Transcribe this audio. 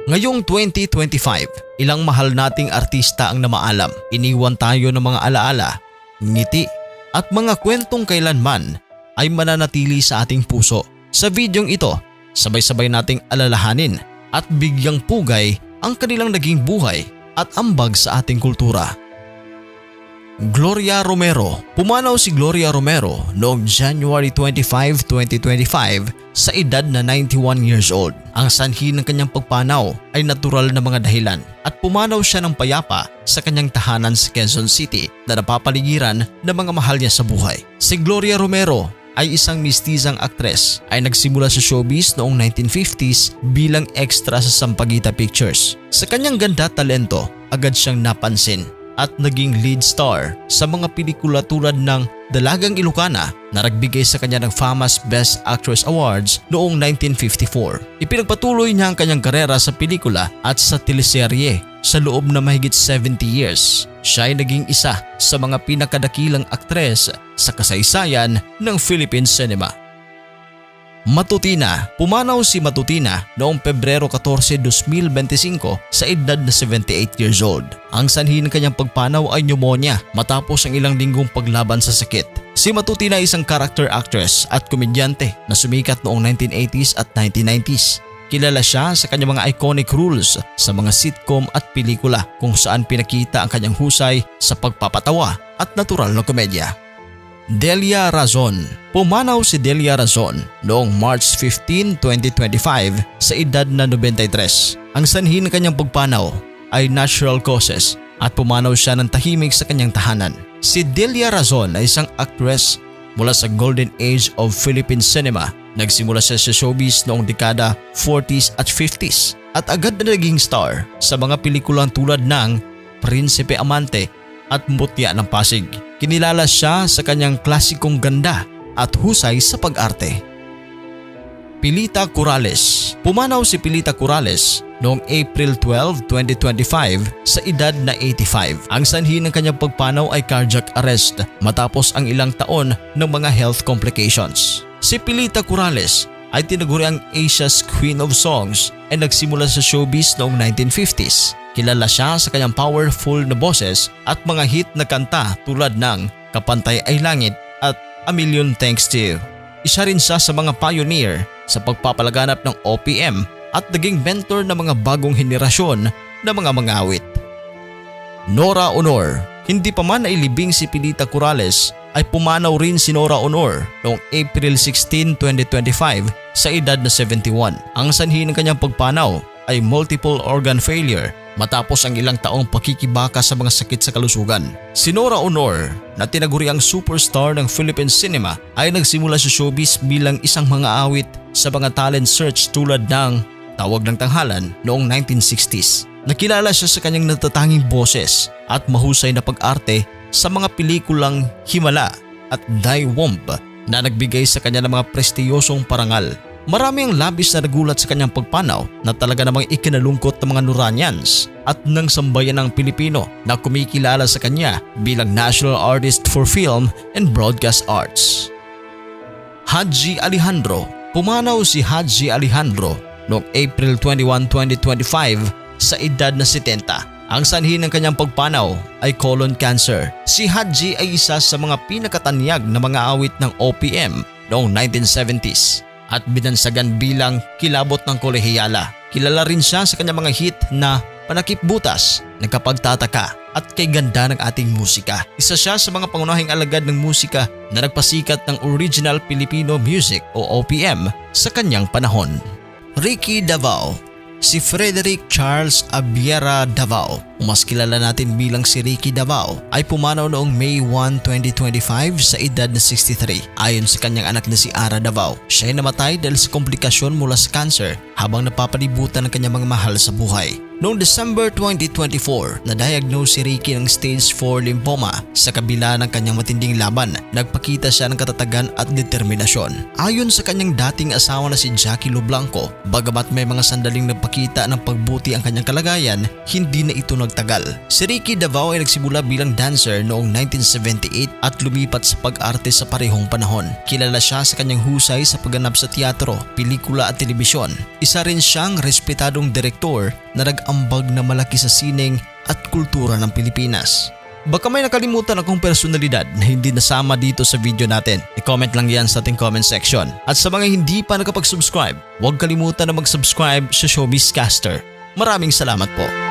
Ngayong 2025, ilang mahal nating artista ang namaalam. Iniwan tayo ng mga alaala, ngiti at mga kwentong kailanman ay mananatili sa ating puso. Sa videong ito, sabay-sabay nating alalahanin at bigyang pugay ang kanilang naging buhay at ambag sa ating kultura. Gloria Romero. Pumanaw si Gloria Romero noong January 25, 2025 sa edad na 91 years old. Ang sanhi ng kanyang pagpanaw ay natural na mga dahilan at pumanaw siya ng payapa sa kanyang tahanan sa Quezon City na napapaligiran ng mga mahal niya sa buhay. Si Gloria Romero ay isang mistizang aktres ay nagsimula sa showbiz noong 1950s bilang extra sa Sampaguita Pictures. Sa kanyang ganda at talento, agad siyang napansin at naging lead star sa mga pelikula tulad ng Dalagang Ilocana na nagbigay sa kanya ng FAMAS Best Actress Awards noong 1954. Ipinagpatuloy niya ang kanyang karera sa pelikula at sa teleserye sa loob na mahigit 70 years. Siya ay naging isa sa mga pinakadakilang aktres sa kasaysayan ng Philippine cinema. Matutina. Pumanaw si Matutina noong Pebrero 14, 2025 sa edad na 78 years old. Ang sanhi ng kanyang pagpanaw ay pneumonia matapos ang ilang linggong paglaban sa sakit. Si Matutina ay isang character actress at komedyante na sumikat noong 1980s at 1990s. Kilala siya sa kanyang mga iconic roles sa mga sitcom at pelikula kung saan pinakita ang kanyang husay sa pagpapatawa at natural na komedya. Delia Razon. Pumanaw si Delia Razon noong March 15, 2025 sa edad na 93. Ang sanhi ng kanyang pagpanaw ay natural causes at pumanaw siya ng tahimik sa kanyang tahanan. Si Delia Razon ay isang actress mula sa golden age of Philippine cinema. Nagsimula siya sa showbiz noong dekada 40s at 50s at agad na naging star sa mga pelikulang tulad ng Prinsipe Amante at Mutya ng Pasig. Kinilala siya sa kanyang klasikong ganda at husay sa pag-arte. Pilita Corrales. Pumanaw si Pilita Corrales noong April 12, 2025 sa edad na 85. Ang sanhi ng kanyang pagpanaw ay cardiac arrest matapos ang ilang taon ng mga health complications. Si Pilita Corrales ay tinaguriang Asia's Queen of Songs ay nagsimula sa showbiz noong 1950s. Kilala siya sa kanyang powerful na boses at mga hit na kanta tulad ng Kapantay ay Langit at A Million Thanks to You. Isa rin siya sa mga pioneer sa pagpapalaganap ng OPM at naging mentor ng mga bagong henerasyon ng mga mangawit. Nora Honor. Hindi pa man nailibing si Pilita Corrales ay pumanaw rin si Nora Honor noong April 16, 2025 sa edad na 71. Ang sanhi ng kanyang pagpanaw ay multiple organ failure matapos ang ilang taong pakikibaka sa mga sakit sa kalusugan. Si Nora Honor na tinaguriang superstar ng Philippine cinema ay nagsimula sa showbiz bilang isang mangaawit sa mga talent search tulad ng Tawag ng Tanghalan noong 1960s. Nakilala siya sa kanyang natatanging boses at mahusay na pag-arte sa mga pelikulang Himala at Die Womb na nagbigay sa kanya ng mga prestiyosong parangal. Marami ang labis na nagulat sa kanyang pagpanaw na talaga namang ikinalungkot ng mga Noranians at ng sambayan ng Pilipino na kumikilala sa kanya bilang National Artist for Film and Broadcast Arts. Haji Alejandro. Pumanaw si Haji Alejandro noong April 21, 2025 sa edad na 70. Ang sanhi ng kanyang pagpanaw ay colon cancer. Si Haji ay isa sa mga pinakatanyag na mga awit ng OPM noong 1970s at binansagan bilang kilabot ng kolehiyala. Kilala rin siya sa kanyang mga hit na Panakip Butas, Nagkapagtataka at Kay Ganda ng Ating Musika. Isa siya sa mga pangunahing alagad ng musika na nagpasikat ng original Filipino music o OPM sa kanyang panahon. Ricky Davao. Si Frederick Charles Abiera Davao, o mas kilala natin bilang si Ricky Davao, ay pumanaw noong May 1, 2025 sa edad na 63. Ayon sa kanyang anak na si Ara Davao, siya ay namatay dahil sa komplikasyon mula sa cancer habang napapalibutan ng kanyang mga mahal sa buhay. Noong December 2024, na-diagnose si Ricky ng stage 4 lymphoma. Sa kabila ng kanyang matinding laban, nagpakita siya ng katatagan at determinasyon. Ayon sa kanyang dating asawa na si Jackie Lo Blanco, bagamat may mga sandaling nagpakita ng pagbuti ang kanyang kalagayan, hindi na ito magtagal. Si Ricky Davao ay nagsimula bilang dancer noong 1978 at lumipat sa pag-arte sa parehong panahon. Kilala siya sa kanyang husay sa pagganap sa teatro, pelikula at telebisyon. Isa rin siyang respetadong direktor na nag-ambag na malaki sa sining at kultura ng Pilipinas. Baka may nakalimutan akong personalidad na hindi nasama dito sa video natin. I-comment lang yan sa ating comment section. At sa mga hindi pa nakapag-subscribe, huwag kalimutan na mag-subscribe sa Showbiz Caster. Maraming salamat po.